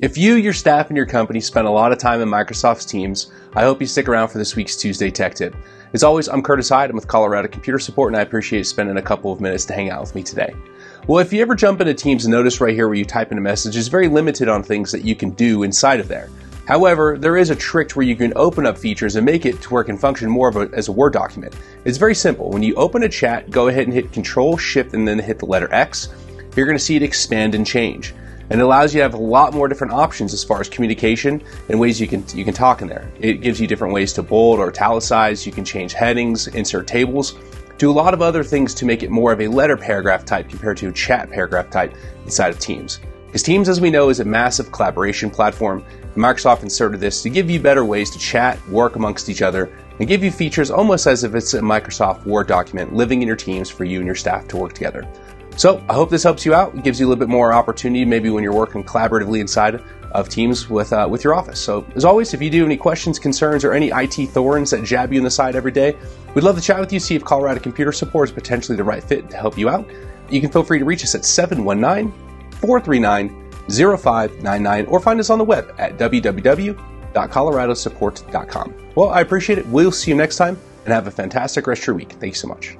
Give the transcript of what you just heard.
If you, your staff, and your company spend a lot of time in Microsoft Teams, I hope you stick around for this week's Tuesday Tech Tip. As always, I'm Curtis Hyde. I'm with Colorado Computer Support, and I appreciate you spending a couple of minutes to hang out with me today. Well, if you ever jump into Teams and notice right here where you type in a message, it's very limited on things that you can do inside of there. However, there is a trick where you can open up features and make it to where it can function more as a Word document. It's very simple. When you open a chat, go ahead and hit Control, Shift, and then hit the letter X. You're going to see it expand and change. And it allows you to have a lot more different options as far as communication and ways you can talk in there. It gives you different ways to bold or italicize. You can change headings, insert tables, do a lot of other things to make it more of a letter paragraph type compared to a chat paragraph type inside of Teams. Because Teams, as we know, is a massive collaboration platform. And Microsoft inserted this to give you better ways to chat, work amongst each other, and give you features almost as if it's a Microsoft Word document living in your Teams for you and your staff to work together. So I hope this helps you out. It gives you a little bit more opportunity maybe when you're working collaboratively inside of Teams with your office. So as always, if you do have any questions, concerns, or any IT thorns that jab you in the side every day, we'd love to chat with you, see if Colorado Computer Support is potentially the right fit to help you out. You can feel free to reach us at 719-439-0599 or find us on the web at www.coloradosupport.com. Well, I appreciate it. We'll see you next time and have a fantastic rest of your week. Thank you so much.